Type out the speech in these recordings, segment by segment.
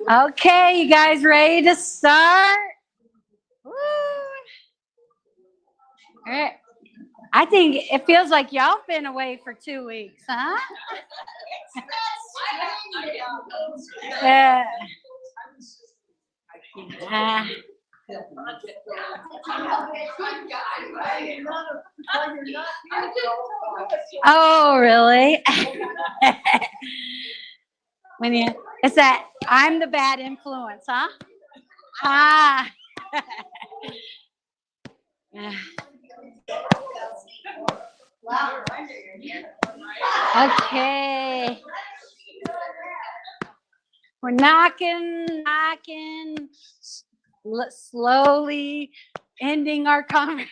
Okay, you guys ready to start? Woo. All right. I think it feels like y'all been away for 2 weeks, huh? Yeah. Oh, really? When you, it's that I'm the bad influence, huh? Ah. Okay. We're knocking, slowly ending our conversation.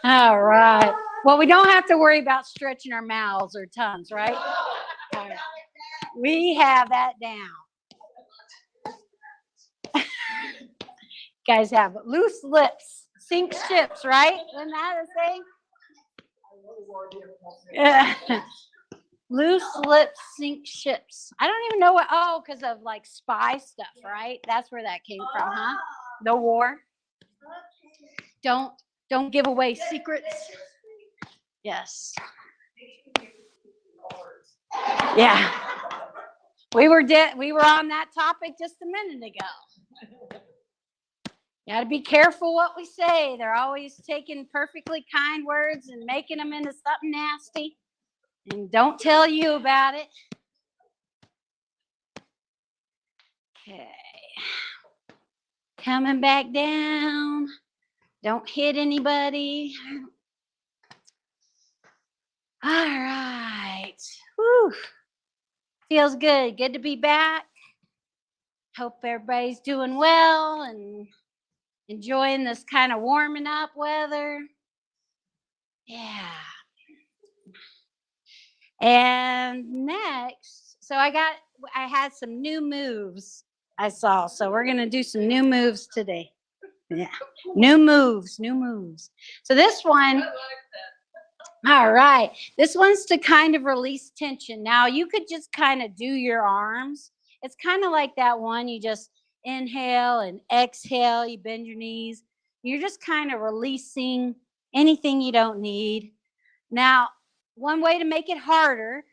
All right. Well, we don't have to worry about stretching our mouths or tongues, right? Right. We have that down. Guys have loose lips, sink ships, right? Isn't that a thing? Yeah. Loose lips sink ships. I don't even know what. Oh, because of like spy stuff, right? That's where that came from, huh? The war. Don't give away secrets. Yes. Yeah. We were on that topic just a minute ago. You got to be careful what we say. They're always taking perfectly kind words and making them into something nasty. And don't tell you about it. Okay. Coming back down. Don't hit anybody. All right. Whew. Feels good. Good to be back. Hope everybody's doing well and enjoying this kind of warming up weather. Yeah. And next, so I had some new moves I saw. So we're going to do some new moves today. Yeah. New moves. So this one, all right. This one's to kind of release tension. Now you could just kind of do your arms. It's kind of like that one. You just inhale and exhale. You bend your knees. You're just kind of releasing anything you don't need. Now, one way to make it harder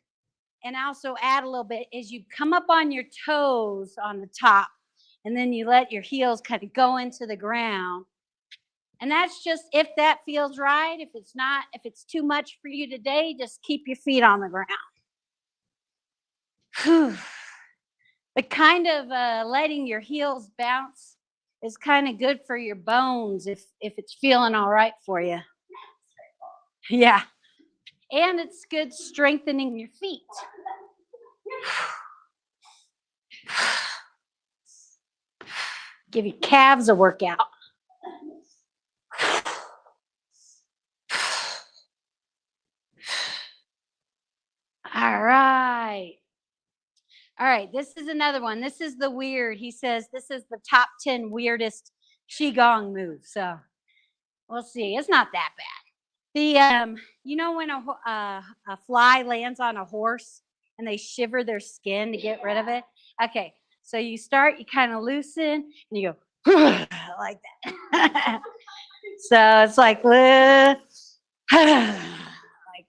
and also add a little bit is you come up on your toes on the top and then you let your heels kind of go into the ground. And that's just if that feels right. If it's not, if it's too much for you today, just keep your feet on the ground. Whew. But kind of letting your heels bounce is kind of good for your bones if it's feeling all right for you. Yeah. And it's good strengthening your feet. Give your calves a workout. All right. All right. This is another one. This is the weird. He says this is the top 10 weirdest Qigong moves. So we'll see. It's not that bad. The you know when a fly lands on a horse and they shiver their skin to get rid of it? Okay. So you start, you kind of loosen and you go like that. So it's like like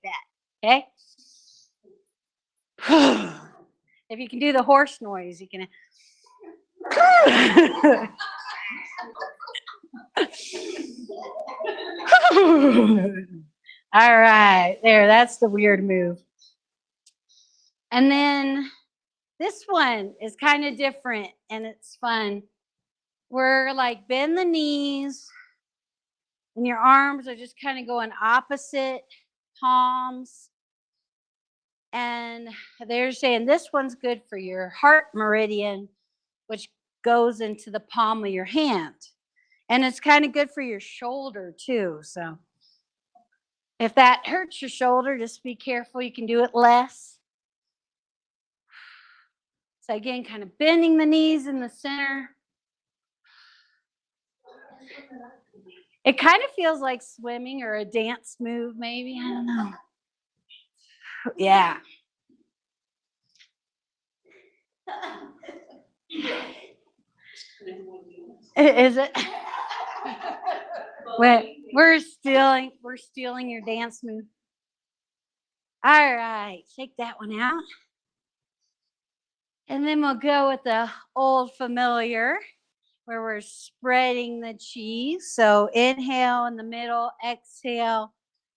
that. Okay. If you can do the horse noise, you can. All right, there, that's the weird move. And then this one is kind of different and it's fun. We're like bend the knees and your arms are just kind of going opposite palms. And they're saying this one's good for your heart meridian, which goes into the palm of your hand. And it's kind of good for your shoulder too. So if that hurts your shoulder, just be careful. You can do it less. So again, kind of bending the knees in the center. It kind of feels like swimming or a dance move, maybe. I don't know. Yeah. Is it? We're stealing your dance move. All right, take that one out. And then we'll go with the old familiar where we're spreading the cheese. So inhale in the middle, exhale,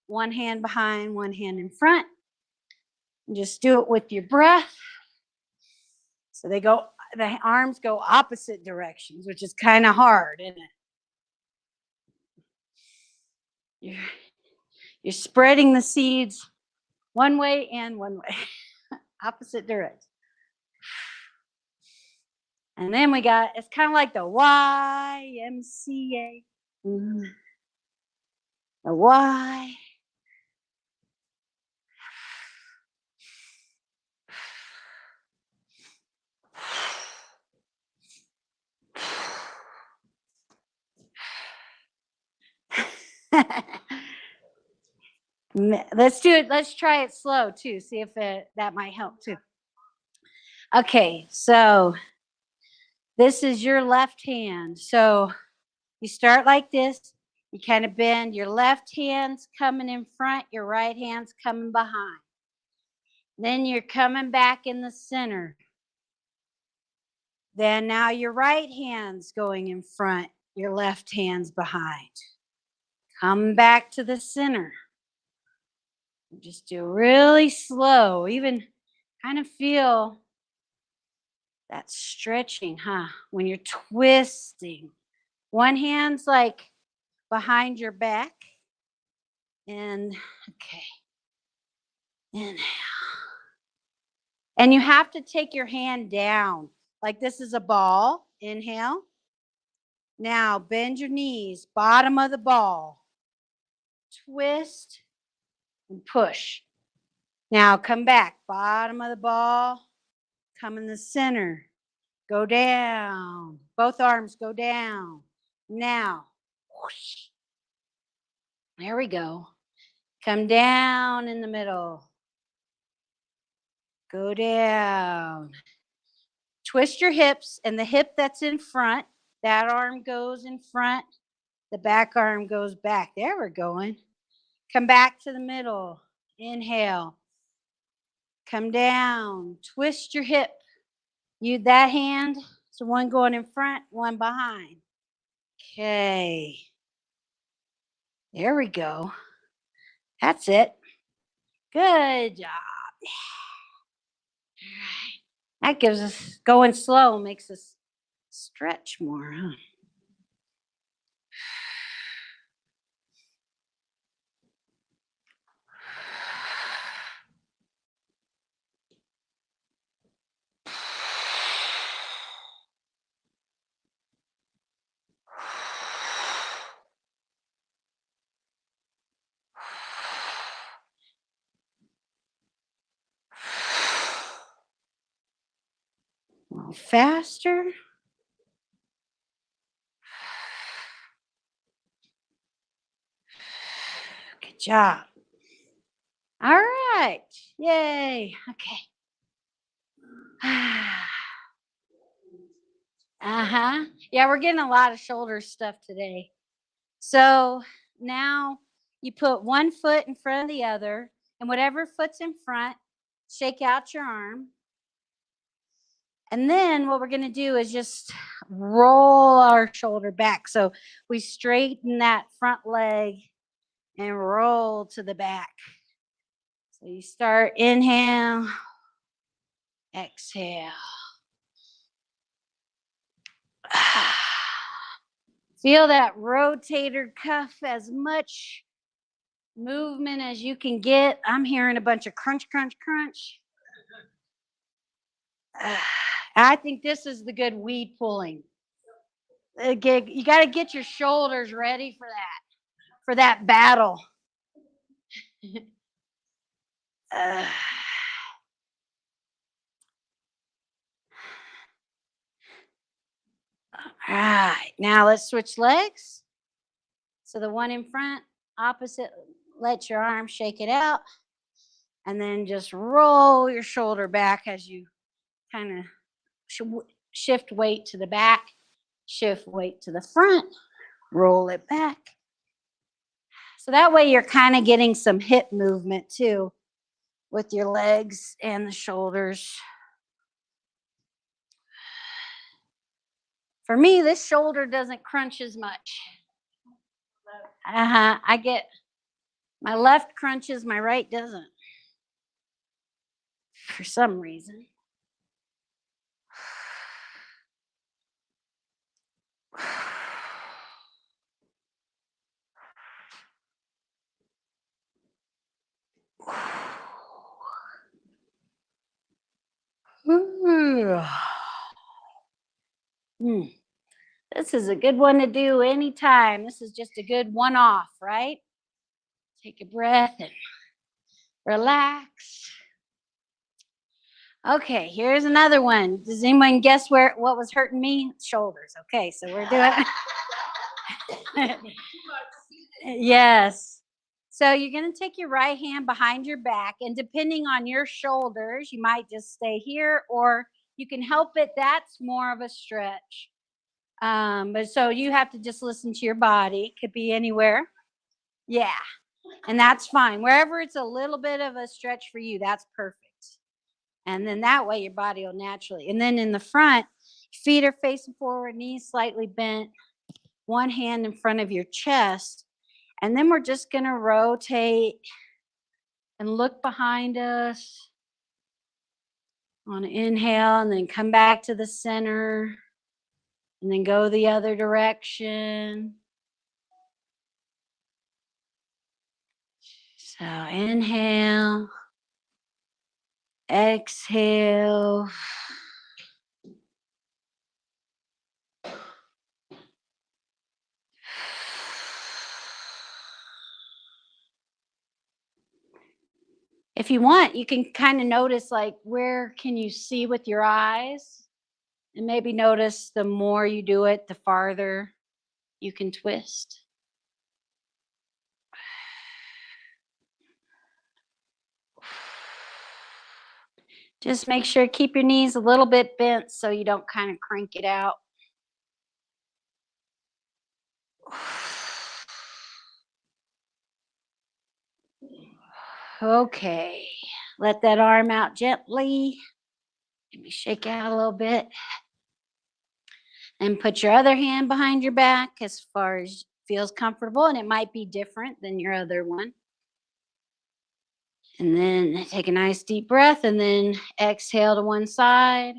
one hand behind, one hand in front. And just do it with your breath. So the arms go opposite directions, which is kind of hard, isn't it? You're spreading the seeds one way and one way, opposite direction. And then it's kind of like the YMCA. The Y. Let's do it. Let's try it slow too. See if that might help too. Okay, so this is your left hand. So you start like this. You kind of bend. Your left hand's coming in front. Your right hand's coming behind. Then you're coming back in the center. Then now your right hand's going in front. Your left hand's behind. Come back to the center. Just do really slow. Even kind of feel that stretching, huh? When you're twisting. One hand's like behind your back. And okay. Inhale. And you have to take your hand down. Like this is a ball. Inhale. Now bend your knees, bottom of the ball. Twist and push. Now come back, bottom of the ball. Come in the center. Go down. Both arms go down. Now. Whoosh. There we go. Come down in the middle. Go down. Twist your hips, and the hip that's in front, that arm goes in front. The back arm goes back. There we're going. Come back to the middle. Inhale. Come down. Twist your hip. That hand is the one going in front, one behind. Okay. There we go. That's it. Good job. That gives us, going slow makes us stretch more, huh? A little faster. Good job. All right. Yay. Okay. Uh-huh. Yeah, we're getting a lot of shoulder stuff today. So now you put one foot in front of the other, and whatever foot's in front, shake out your arm. And then what we're going to do is just roll our shoulder back. So we straighten that front leg and roll to the back. So you start, inhale, exhale. Feel that rotator cuff, as much movement as you can get. I'm hearing a bunch of crunch, crunch, crunch. I think this is the good weed pulling. You got to get your shoulders ready for that battle. All right, now let's switch legs. So the one in front, opposite, let your arm shake it out. And then just roll your shoulder back as you kind of shift weight to the back, shift weight to the front, roll it back. So that way you're kind of getting some hip movement too with your legs and the shoulders. For me, this shoulder doesn't crunch as much. I get my left crunches, my right doesn't. For some reason. This is a good one to do anytime. This is just a good one-off, right? Take a breath and relax. Okay, here's another one. Does anyone guess what was hurting me? Shoulders. Okay, so we're doing yes. So you're going to take your right hand behind your back, and depending on your shoulders, you might just stay here, or you can help it. That's more of a stretch. But so you have to just listen to your body. Could be anywhere. Yeah. And that's fine. Wherever it's a little bit of a stretch for you, that's perfect. And then that way your body will naturally. And then in the front, feet are facing forward, knees slightly bent, one hand in front of your chest. And then we're just going to rotate and look behind us on an inhale, and then come back to the center, and then go the other direction. So inhale, exhale. If you want, you can kind of notice, like, where can you see with your eyes? And maybe notice the more you do it, the farther you can twist. Just make sure, keep your knees a little bit bent so you don't kind of crank it out. Okay, let that arm out gently. Maybe shake out a little bit. And put your other hand behind your back as far as feels comfortable, and it might be different than your other one. And then take a nice deep breath, and then exhale to one side.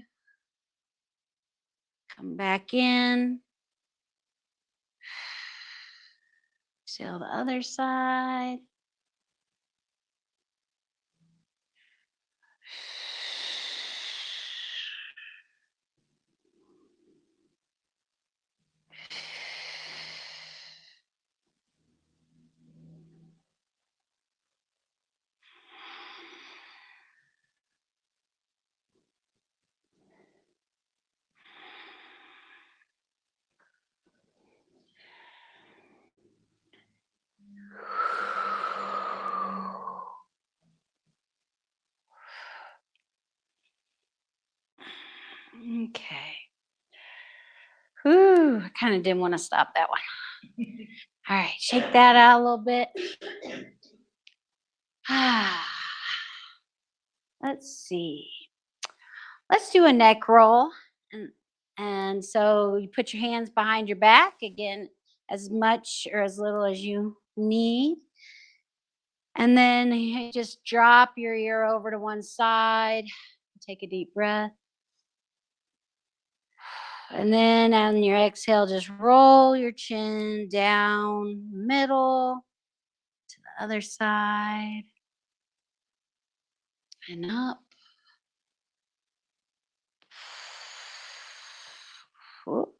Come back in. Exhale the other side. Okay. Whew, I kind of didn't want to stop that one. All right, shake that out a little bit. Let's see. Let's do a neck roll. And so you put your hands behind your back, again, as much or as little as you need. And then you just drop your ear over to one side. Take a deep breath. And then on your exhale, just roll your chin down middle to the other side and up. Whoop.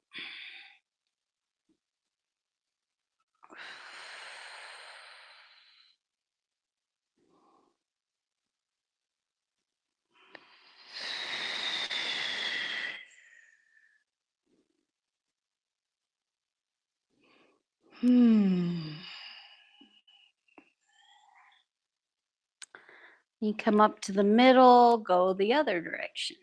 You come up to the middle, go the other direction.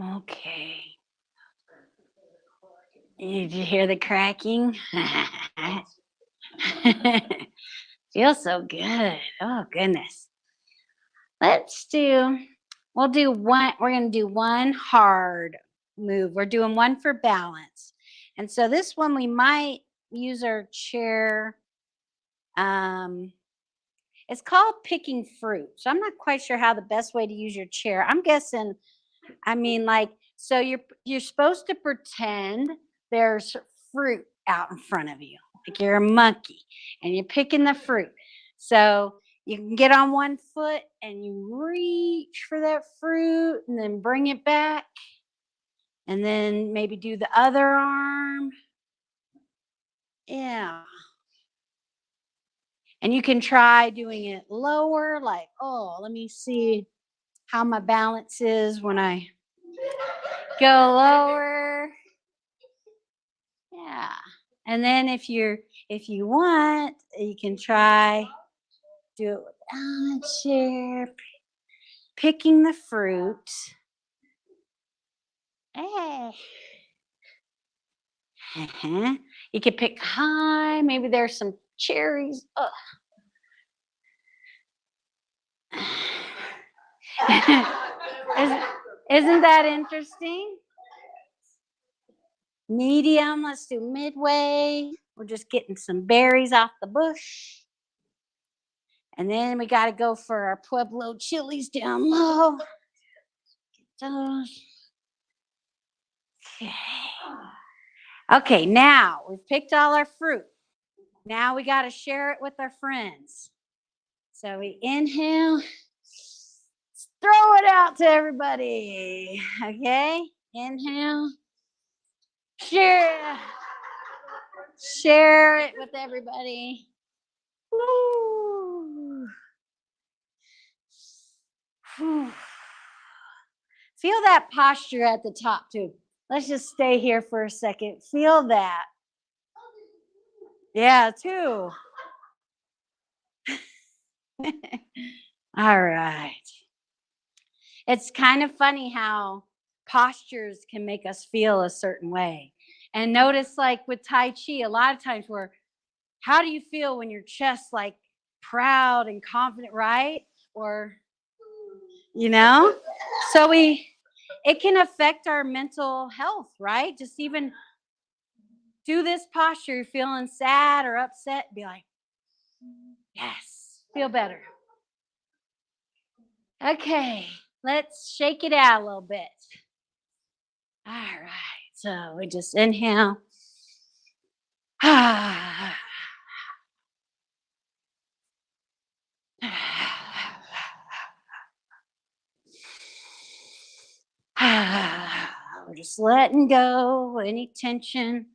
Okay. Did you hear the cracking? Feels so good. Oh, goodness. We'll do one, we're going to do one hard move. We're doing one for balance. And so this one, we might use our chair. It's called picking fruit. So I'm not quite sure how the best way to use your chair. I'm guessing, so you're supposed to pretend there's fruit out in front of you, like you're a monkey and you're picking the fruit. So you can get on one foot and you reach for that fruit and then bring it back. And then maybe do the other arm. Yeah. And you can try doing it lower, like, oh, let me see how my balance is when I go lower. Yeah. And then if you want, you can try do it without a chair, picking the fruit. Hey. Uh-huh. You can pick high. Maybe there's some cherries. Isn't that interesting? Medium. Let's do midway. We're just getting some berries off the bush. And then we got to go for our Pueblo chilies down low. Get those. Okay. Okay, now we've picked all our fruit. Now we got to share it with our friends. So we inhale, throw it out to everybody. Okay, inhale, share it with everybody. Woo. Feel that posture at the top too. Let's just stay here for a second. Feel that. Yeah, too. All right. It's kind of funny how postures can make us feel a certain way. And notice, like with Tai Chi, a lot of times how do you feel when your chest like proud and confident, right? Or, so it can affect our mental health, right? Just even do this posture, you're feeling sad or upset, be like, yes, feel better. Okay, let's shake it out a little bit. All right, so we just inhale. We're just letting go any tension.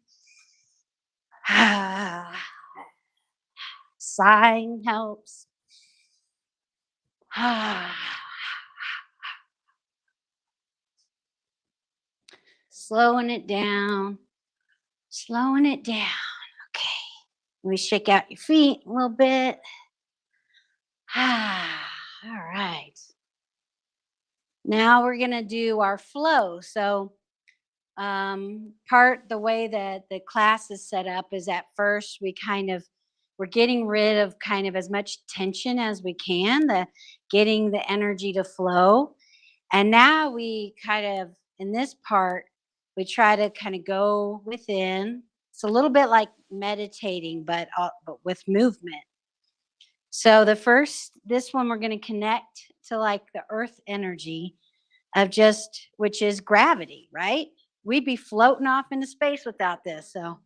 Sighing helps. Slowing it down. Slowing it down. Okay. We shake out your feet a little bit. All right. Now we're going to do our flow. So, the way that the class is set up is at first we're getting rid of kind of as much tension as we can, getting the energy to flow. And now we kind of, in this part, we try to kind of go within. It's a little bit like meditating, but with movement. So this one, we're going to connect to like the earth energy of which is gravity, right? we'd be floating off into space without this. So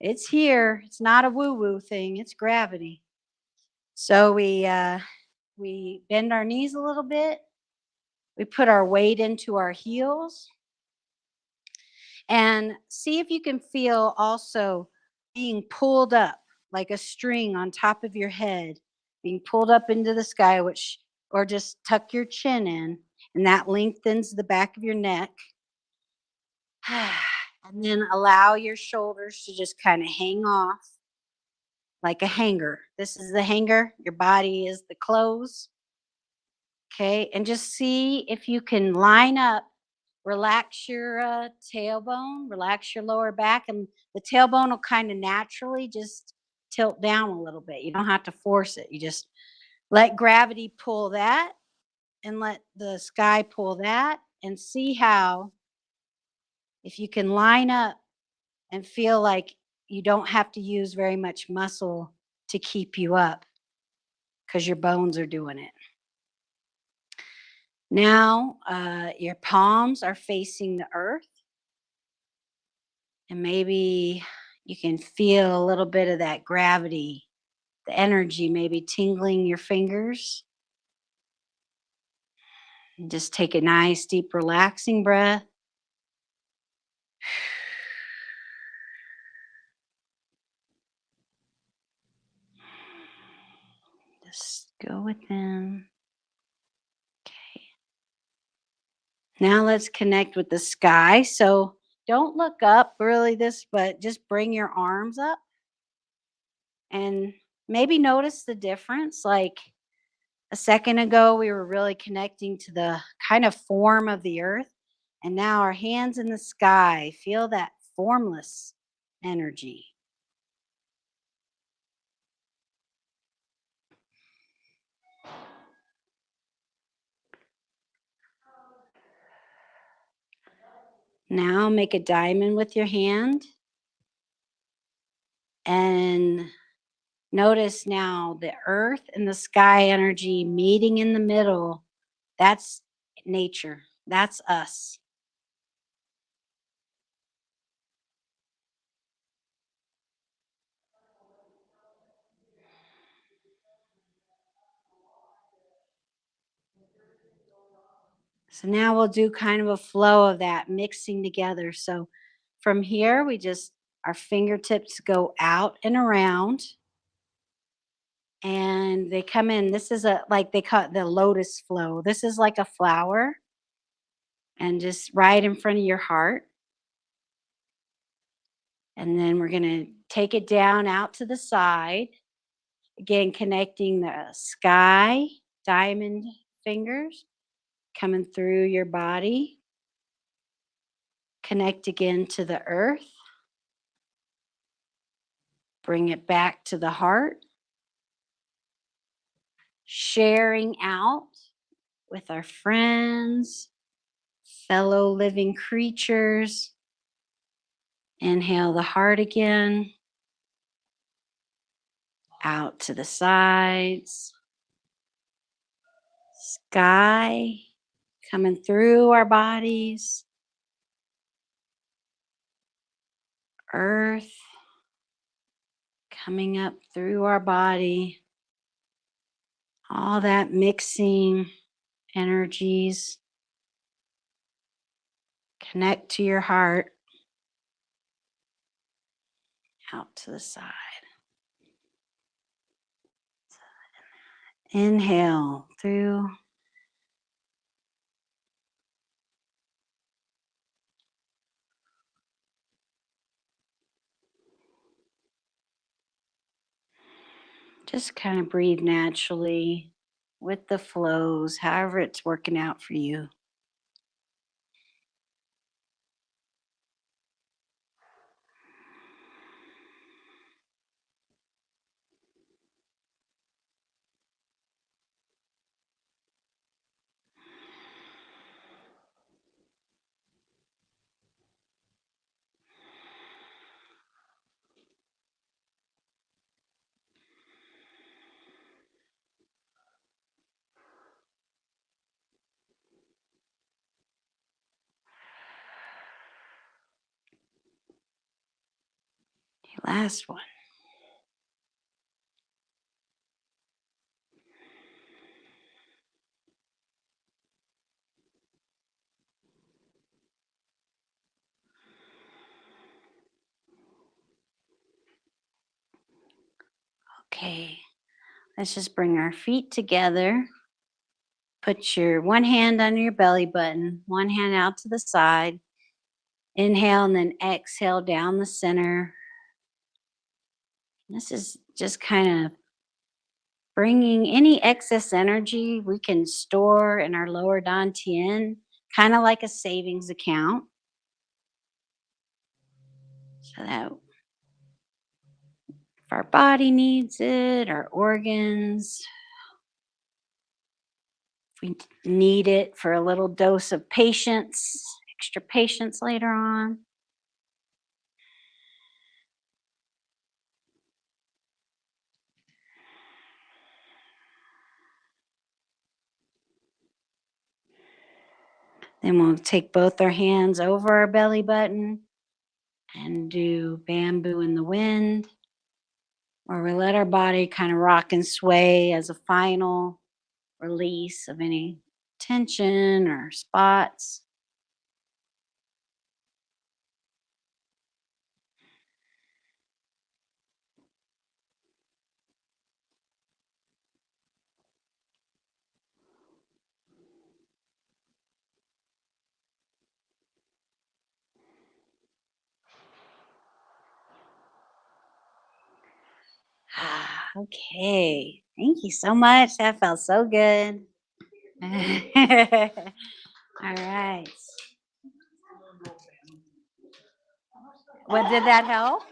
it's here. It's not a woo-woo thing. It's gravity. So we bend our knees a little bit. We put our weight into our heels. And see if you can feel also being pulled up like a string on top of your head, being pulled up into the sky, which, or just tuck your chin in, and that lengthens the back of your neck. And then allow your shoulders to just kind of hang off like a hanger. This is the hanger, your body is the clothes. Okay, and just see if you can line up. Relax your tailbone, relax your lower back, and the tailbone will kind of naturally just tilt down a little bit. You don't have to force it. You just let gravity pull that and let the sky pull that, and see how, if you can line up and feel like you don't have to use very much muscle to keep you up because your bones are doing it. Now, your palms are facing the earth. And maybe you can feel a little bit of that gravity, the energy maybe tingling your fingers. And just take a nice, deep, relaxing breath. Just go within. Okay. Now let's connect with the sky. So don't look up really but just bring your arms up and maybe notice the difference. Like a second ago, we were really connecting to the kind of form of the earth. And now our hands in the sky, feel that formless energy. Now make a diamond with your hand. And notice now the earth and the sky energy meeting in the middle. That's nature. That's us. So now we'll do kind of a flow of that mixing together. So from here, our fingertips go out and around and they come in. This is like they call it the lotus flow. This is like a flower and just right in front of your heart. And then we're going to take it down out to the side. Again, connecting the sky, diamond fingers coming through your body. Connect again to the earth. Bring it back to the heart. Sharing out with our friends, fellow living creatures. Inhale the heart again. Out to the sides. Sky coming through our bodies. Earth coming up through our body. All that mixing energies. Connect to your heart. Out to the side. Inhale through. Just kind of breathe naturally with the flows, however it's working out for you. Last one. Okay, let's just bring our feet together. Put your one hand under your belly button, one hand out to the side. Inhale and then exhale down the center. This is just kind of bringing any excess energy we can store in our lower dantian, kind of like a savings account. So that if our body needs it, our organs, if we need it for a little dose of patience, extra patience later on. Then we'll take both our hands over our belly button and do bamboo in the wind, where we let our body kind of rock and sway as a final release of any tension or spots. Okay. Thank you so much. That felt so good. All right. What did that help?